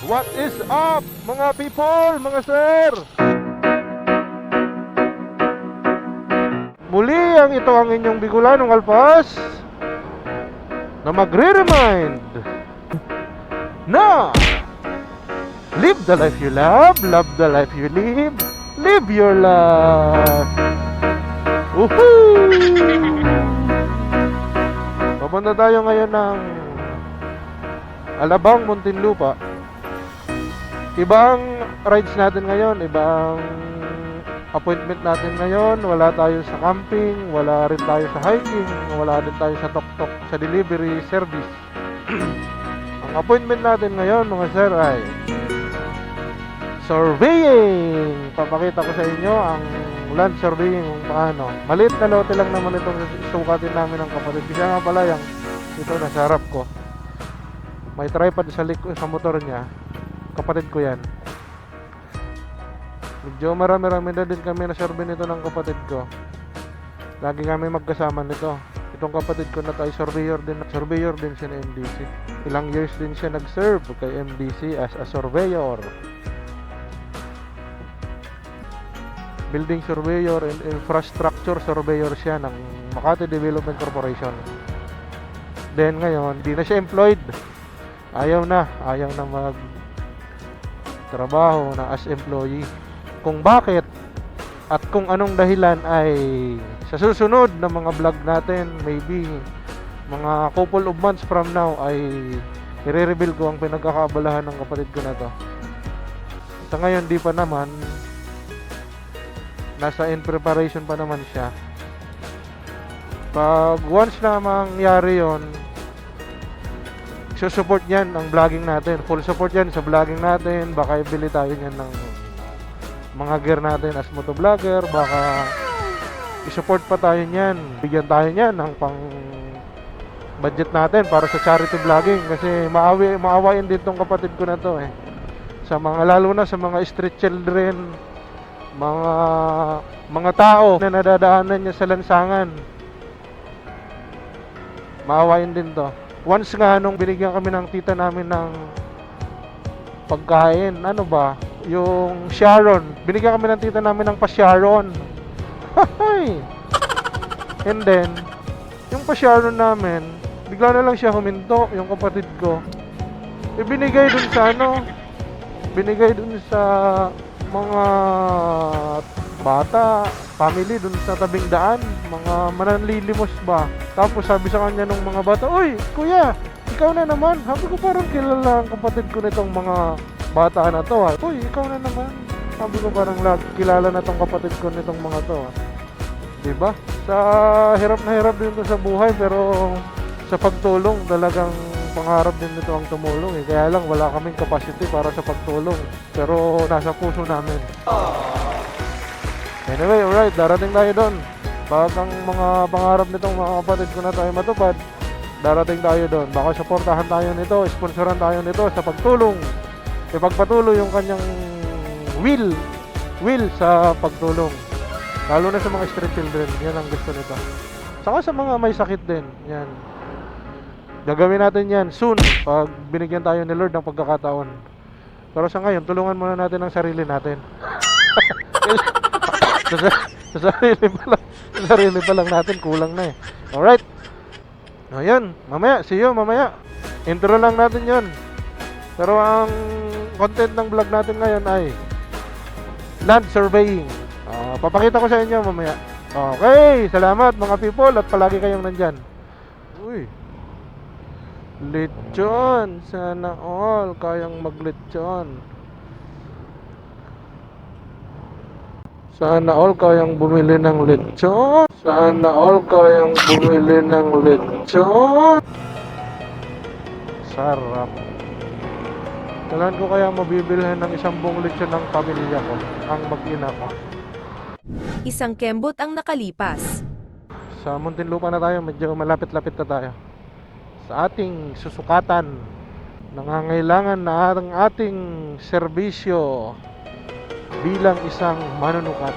What is up mga people, mga sir? Muli ito ang inyong Bicolanong Alpas na magre-remind na live the life you love the life you live your life. Woohoo! Papunta tayo ngayon ng Alabang, Muntinlupa. Ibang rides natin ngayon, ibang appointment natin ngayon. Wala tayo sa camping, wala rin tayo sa hiking, wala rin tayo sa tok-tok, sa delivery service. Ang appointment natin ngayon mga sir ay surveying. Papakita ko sa inyo ang land surveying kung paano. Maliit na lote lang naman itong sukatin namin ng kapatid. Kasi nga pala yung ito nasa harap ko. May tripod sa sa motor niya. Kapatid ko yan. Medyo marami-rami na din kami na survey nito ng kapatid ko. Lagi kami magkasama nito. Itong kapatid ko na tayo surveyor din siya ng MDC. Ilang years din siya nag-serve kay MDC as a surveyor, building surveyor and infrastructure surveyor siya ng Makati Development Corporation. Then ngayon, di na siya employed. Ayaw na mag trabaho na as employee. Kung bakit at kung anong dahilan ay sa susunod na mga vlog natin, maybe mga couple of months from now ay i-reveal ko ang pinagkakaabalahan ng kapatid ko na to. Sa ngayon di pa naman, nasa in preparation pa naman siya. Pag once na mangyari yon, support yan ang vlogging natin. Full support yan sa vlogging natin. Baka ibili tayo yan ng mga gear natin as motovlogger. Baka i-support pa tayo yan. Bigyan tayo yan ng pang budget natin para sa charity vlogging. Kasi maawain din tong kapatid ko na to sa mga, lalo na sa mga street children, mga tao na nadadaanan niya sa lansangan. Maawain din to. Once nga nung binigyan kami ng tita namin ng pagkain, ano ba, yung Sharon, binigyan kami ng tita namin ng pa-Sharon. And then yung pa-Sharon namin, bigla na lang siya huminto, yung kapatid ko. Binigay dun sa mga bata, family dun sa tabing daan, mga mananlilimos ba. Tapos sabi sa kanya nung mga bata, "Uy, kuya, ikaw na naman." Sabi ko, parang kilala ang kapatid ko nitong mga bata na to. "Uy, ikaw na naman." Sabi ko, parang kilala na tong kapatid ko nitong mga to. Diba? Sa hirap na hirap din to sa buhay, pero sa pagtulong talagang pangarap din nito ang tumulong Kaya lang wala kaming capacity para sa pagtulong, pero nasa puso namin. Anyway, alright, darating tayo doon. Pag ang mga pangarap nitong mga kapatid ko na tayo matupad, darating tayo doon. Baka supportahan tayo nito, sponsoran tayo nito sa pagtulong. Ipagpatuloy yung kanyang will sa pagtulong. Lalo na sa mga street children, yan ang gusto nito. Saka sa mga may sakit din, yan. Gagawin natin yan soon pag binigyan tayo ni Lord ng pagkakataon. Pero sa ngayon, tulungan muna natin ang sarili natin. sa sarili pa lang natin, kulang na Alright. Ayan, see you mamaya. Intro lang natin yon. Pero ang content ng vlog natin ngayon ay land surveying. Papakita ko sa inyo mamaya. Okay, salamat mga people at palagi kayong nandyan. Uy, lechon, sana all kayang maglechon. Sana all kayang bumili ng lechon. Sana all kayang bumili ng lechon. Sarap. Kailan ko kaya mabibilhan ng isang buong lechon ng pamilya ko, ang mag-ina ko. Isang kembot ang nakalipas. Sa Muntinlupa na tayo, medyo malapit-lapit na tayo sa ating susukatan. Nangangailangan na ang ating serbisyo bilang isang manunukat.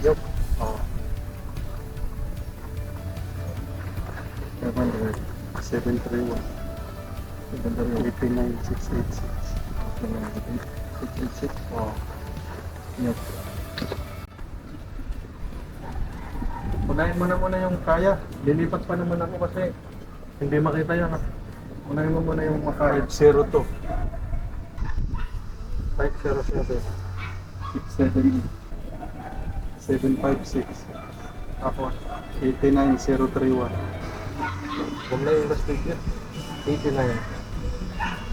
Yup. Oh. 700. 731. 89686. 686. Oh. Yup. Unahin mo na muna yung kaya. Lilipat pa naman ako kasi hindi makita yan. Unahin mo muna yung makaya. 02. Type 07. 678. 756. Tapos 89031. Huwag na yung last digit. 89.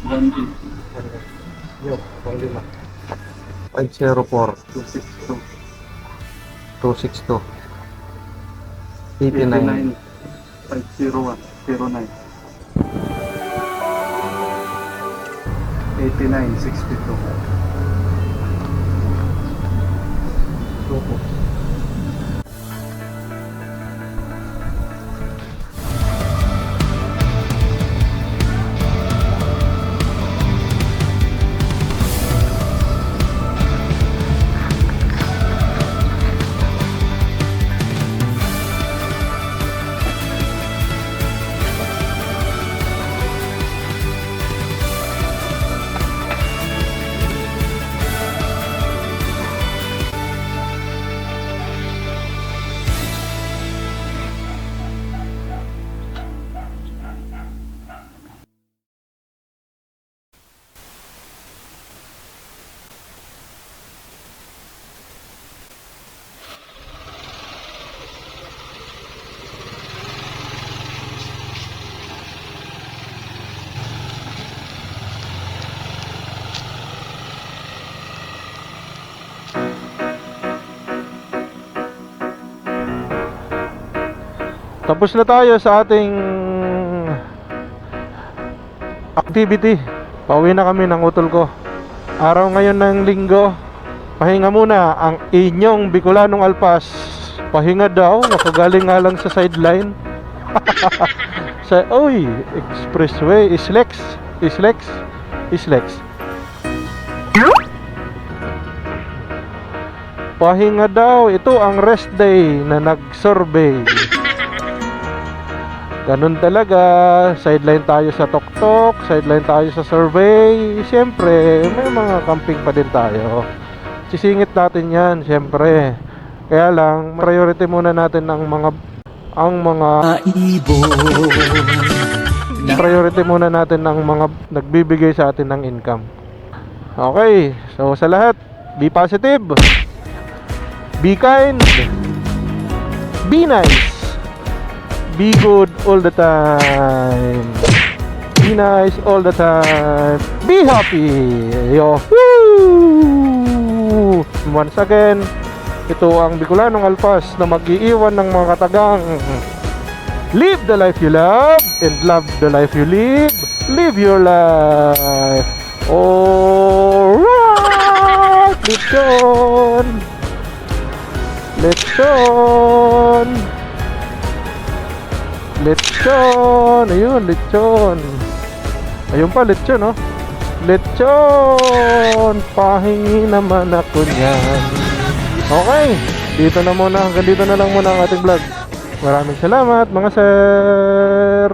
1D. Yup, 505. 504. 262. 262. 89. 501. 09. 89. 62. Opo. Tapos na tayo sa ating activity. Pauwi na kami ng utol ko. Araw ngayon ng linggo. Pahinga muna ang inyong Bicolanong Alpas. Pahinga daw, nakagaling nga lang sa sideline. Sa expressway, Islex. Pahinga daw, ito ang rest day na nag-survey. Ganun talaga, sideline tayo sa Toktok, sideline tayo sa survey. Siyempre, may mga camping pa din tayo. Sisingit natin yan, siyempre. Kaya lang, priority muna natin priority muna natin ang mga nagbibigay sa atin ng income. Okay, so sa lahat, be positive, be kind, be nice, be good all the time, be nice all the time, be happy. Yo, woo! Once again, ito ang Bicolanong Alpas na mag-iiwan ng mga katagang live the life you love and love the life you live. Live your life. Alright, lechon. Ayun, lechon. Ayun pa, lechon, oh. Lechon. Pahingi naman ako niyan. Okay, dito na muna. Hanggang dito na lang muna ang ating vlog. Maraming salamat mga sir.